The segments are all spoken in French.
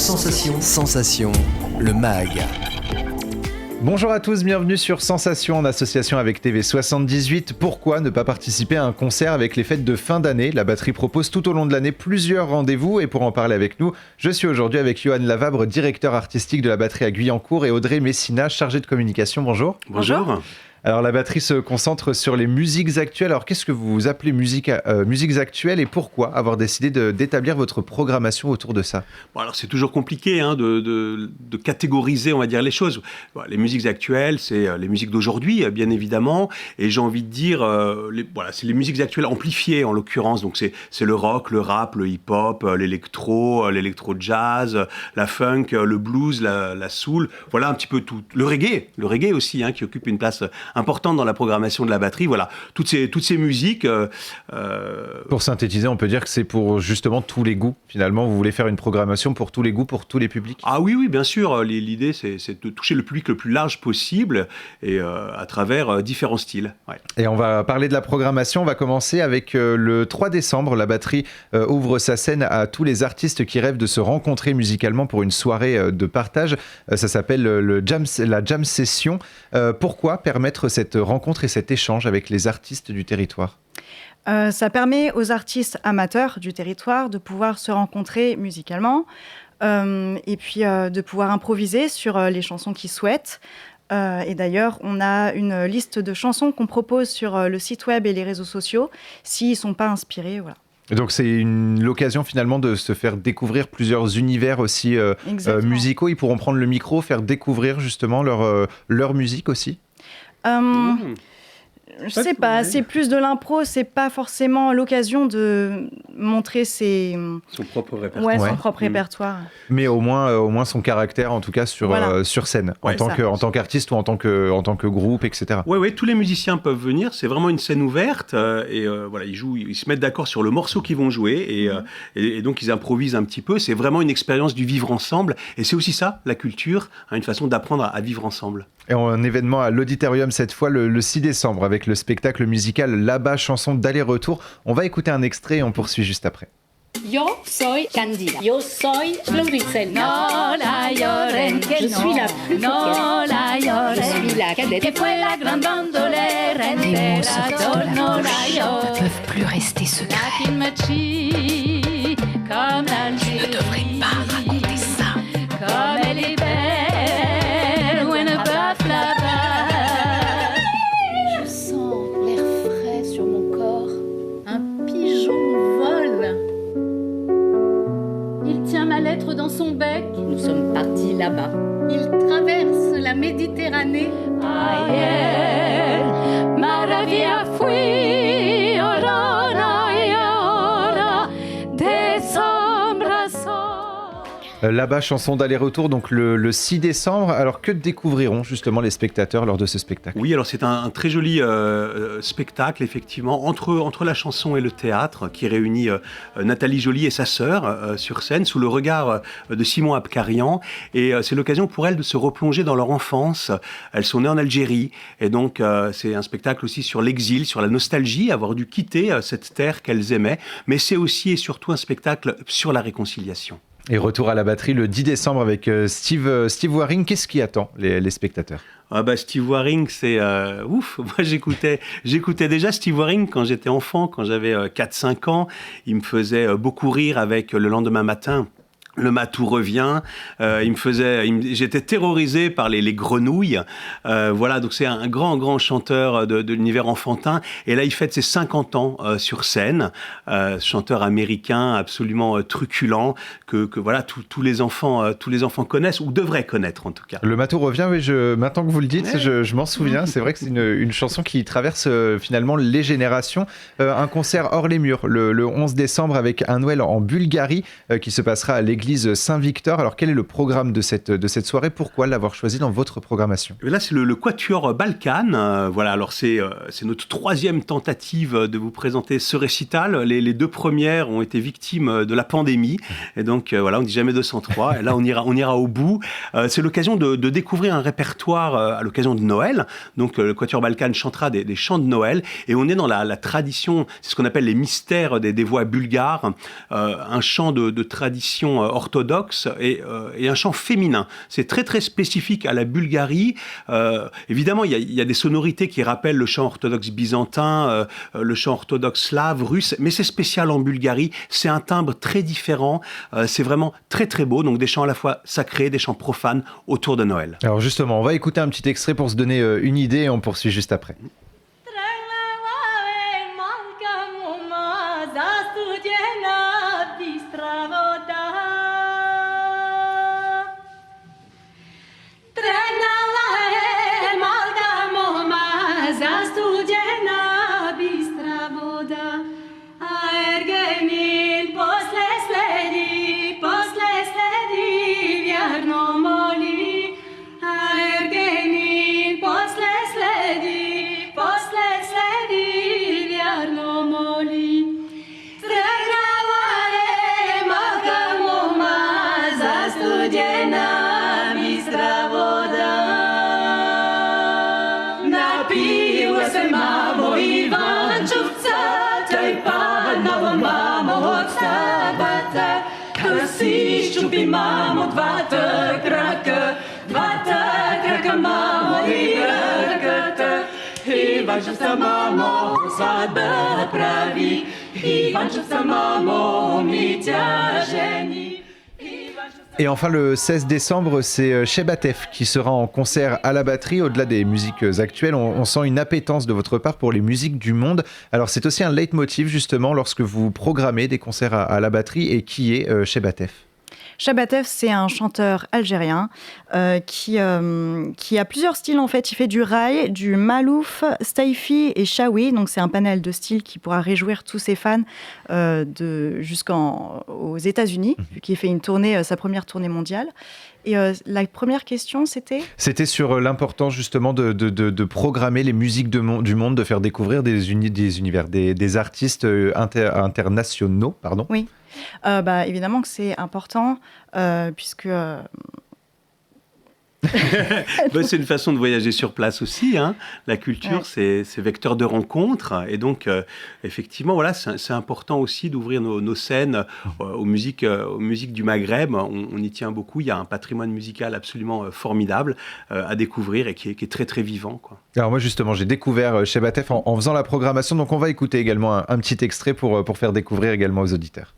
Sensation, le MAG. Bonjour à tous, bienvenue sur Sensation en association avec TV78. Pourquoi ne pas participer à un concert avec les fêtes de fin d'année ? La batterie propose tout au long de l'année plusieurs rendez-vous et pour en parler avec nous, je suis aujourd'hui avec Johan Lavabre, directeur artistique de la batterie à Guyancourt et Audrey Messina, chargée de communication. Bonjour. Bonjour. Alors la batterie se concentre sur les musiques actuelles. Alors qu'est-ce que vous appelez musiques actuelles et pourquoi avoir décidé d'établir votre programmation autour de ça ? Bon, alors c'est toujours compliqué de catégoriser, on va dire, les choses. Bon, les musiques actuelles, c'est les musiques d'aujourd'hui, bien évidemment. Et j'ai envie de dire, c'est les musiques actuelles amplifiées en l'occurrence. Donc c'est le rock, le rap, le hip-hop, l'électro-jazz, la funk, le blues, la soul. Voilà un petit peu tout. Le reggae aussi, qui occupe une place importante dans la programmation de la batterie. Voilà, toutes ces musiques. Pour synthétiser, on peut dire que c'est pour justement tous les goûts. Finalement, vous voulez faire une programmation pour tous les goûts, pour tous les publics ? Ah oui, bien sûr. L'idée, c'est de toucher le public le plus large possible et à travers différents styles. Ouais. Et on va parler de la programmation. On va commencer avec le 3 décembre. La batterie ouvre sa scène à tous les artistes qui rêvent de se rencontrer musicalement pour une soirée de partage. Ça s'appelle la Jam Session. Pourquoi permettre cette rencontre et cet échange avec les artistes du territoire ? Ça permet aux artistes amateurs du territoire de pouvoir se rencontrer musicalement et puis de pouvoir improviser sur les chansons qu'ils souhaitent. Et d'ailleurs, on a une liste de chansons qu'on propose sur le site web et les réseaux sociaux s'ils ne sont pas inspirés. Voilà. Donc c'est l'occasion finalement de se faire découvrir plusieurs univers aussi musicaux. Ils pourront prendre le micro, faire découvrir justement leur musique aussi. Je sais pas, c'est plus de l'impro, c'est pas forcément l'occasion de montrer son propre répertoire. Ouais, son propre répertoire. Mais au moins son caractère, en tout cas sur scène, en tant qu'artiste ou en tant que groupe, etc. Oui, tous les musiciens peuvent venir, c'est vraiment une scène ouverte ils se mettent d'accord sur le morceau qu'ils vont jouer et donc ils improvisent un petit peu. C'est vraiment une expérience du vivre ensemble et c'est aussi ça, la culture, une façon d'apprendre à vivre ensemble. Et un événement à l'Auditorium cette fois, le 6 décembre, avec le spectacle musical Là-bas, chanson d'aller-retour. On va écouter un extrait et on poursuit juste après. Yo soy Candida. Yo soy Floricela. No la lloren, que je suis la plus no la lloren. Je suis la cadette. Que fue la gran bandolera entera. No la lloren. Ne peuvent plus rester secrets. Comme Tu ne devrais pas raconter ça. Comme elle est belle, when a bœuf là-bas. Je sens l'air frais sur mon corps. Un pigeon vole. Il tient ma lettre dans son bec. Nous sommes partis là-bas. Il traverse la Méditerranée. Ayer, maravilla fui, orona y ora, de sombra sol. Là-bas, chanson d'aller-retour, donc le 6 décembre. Alors que découvriront justement les spectateurs lors de ce spectacle ? Oui, alors c'est un très joli spectacle, effectivement, entre la chanson et le théâtre, qui réunit Nathalie Joly et sa sœur sur scène, sous le regard de Simon Abkarian. Et c'est l'occasion pour elles de se replonger dans leur enfance. Elles sont nées en Algérie, et donc c'est un spectacle aussi sur l'exil, sur la nostalgie, avoir dû quitter cette terre qu'elles aimaient. Mais c'est aussi et surtout un spectacle sur la réconciliation. Et retour à la batterie le 10 décembre avec Steve Waring. Qu'est-ce qui attend les spectateurs ? Steve Waring, c'est ouf. Moi, j'écoutais déjà Steve Waring quand j'étais enfant, quand j'avais 4-5 ans. Il me faisait beaucoup rire avec Le lendemain matin. Le matou revient. J'étais terrorisé par les grenouilles. Donc c'est un grand chanteur de l'univers enfantin. Et là, il fête ses 50 ans sur scène. Chanteur américain absolument truculent que tous les enfants connaissent ou devraient connaître en tout cas. Le matou revient. Oui, maintenant que vous le dites, je m'en souviens. C'est vrai que c'est une chanson qui traverse finalement les générations. Un concert hors les murs le 11 décembre avec un Noël en Bulgarie qui se passera à l'église Saint-Victor. Alors quel est le programme de cette soirée ? Pourquoi l'avoir choisi dans votre programmation ? Là c'est le Quatuor Balkan. Alors c'est notre 3e tentative de vous présenter ce récital. Les 2 premières ont été victimes de la pandémie et donc on dit jamais 203 et là on ira au bout. C'est l'occasion de découvrir un répertoire à l'occasion de Noël. Donc le Quatuor Balkan chantera des chants de Noël et on est dans la tradition, c'est ce qu'on appelle les mystères des voix bulgares, un chant de tradition orthodoxe et un chant féminin. C'est très très spécifique à la Bulgarie. Évidemment, il y a des sonorités qui rappellent le chant orthodoxe byzantin, le chant orthodoxe slave, russe, mais c'est spécial en Bulgarie. C'est un timbre très différent. C'est vraiment très très beau. Donc des chants à la fois sacrés, des chants profanes autour de Noël. Alors justement, on va écouter un petit extrait pour se donner une idée et on poursuit juste après. Mamo, dva te kraka, mamo, i kraka, i vančevca, mamo, svadba pravi, i vančevca, mamo, mi tja ženi. Et enfin, le 16 décembre, c'est Shebatef qui sera en concert à la batterie. Au-delà des musiques actuelles, on sent une appétence de votre part pour les musiques du monde. Alors, c'est aussi un leitmotiv, justement, lorsque vous programmez des concerts à la batterie. Et qui est Shebatef ? Shebatef, c'est un chanteur algérien qui a plusieurs styles en fait. Il fait du raï, du malouf, staifi et shawi. Donc c'est un panel de styles qui pourra réjouir tous ses fans jusqu'aux États-Unis, vu qu'il fait sa première tournée mondiale. Et la première question, c'était ? C'était sur l'importance justement de programmer les musiques du monde, de faire découvrir des artistes internationaux, pardon. Oui. Évidemment que c'est important, puisque... C'est une façon de voyager sur place aussi. Hein. La culture, c'est vecteur de rencontres. Et donc, effectivement, voilà, c'est important aussi d'ouvrir nos scènes aux musiques du Maghreb. On y tient beaucoup. Il y a un patrimoine musical absolument formidable à découvrir et qui est très, très vivant, quoi. Alors moi, justement, j'ai découvert Shebatef en faisant la programmation. Donc, on va écouter également un petit extrait pour faire découvrir également aux auditeurs.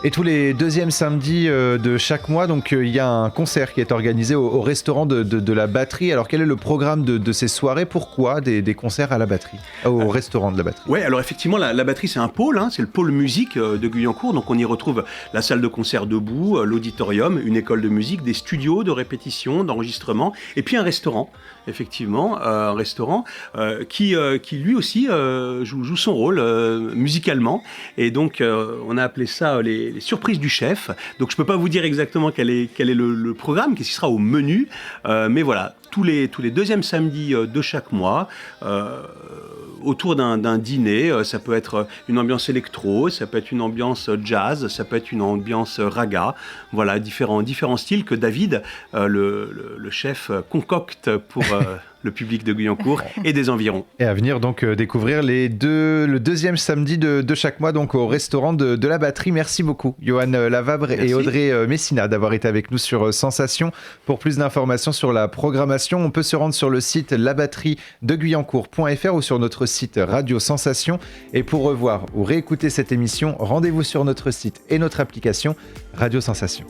Et tous les deuxièmes samedis de chaque mois, donc il y a un concert qui est organisé au restaurant de la batterie. Alors quel est le programme de ces soirées ? Pourquoi des concerts à la batterie, au restaurant de la batterie ? Oui, alors effectivement, la batterie c'est un pôle, c'est le pôle musique de Guyancourt. Donc on y retrouve la salle de concert debout, l'auditorium, une école de musique, des studios de répétition, d'enregistrement, et puis un restaurant, effectivement, un restaurant qui lui aussi joue son rôle musicalement. Et donc on a appelé ça les surprises du chef. Donc je peux pas vous dire exactement quel est le programme, qu'est-ce qui sera au menu, mais voilà, tous les deuxièmes samedis de chaque mois, autour d'un dîner. Ça peut être une ambiance électro, ça peut être une ambiance jazz, ça peut être une ambiance raga. Voilà, différents styles que David, le chef, concocte pour le public de Guyancourt et des environs. Et à venir donc découvrir le deuxième samedi de chaque mois donc au restaurant de la batterie. Merci beaucoup Johan Lavabre et Audrey Messina d'avoir été avec nous sur Sensation. Pour plus d'informations sur la programmation, on peut se rendre sur le site labatteriedeguyancourt.fr ou sur notre site Radio Sensation. Et pour revoir ou réécouter cette émission, rendez-vous sur notre site et notre application Radio Sensation.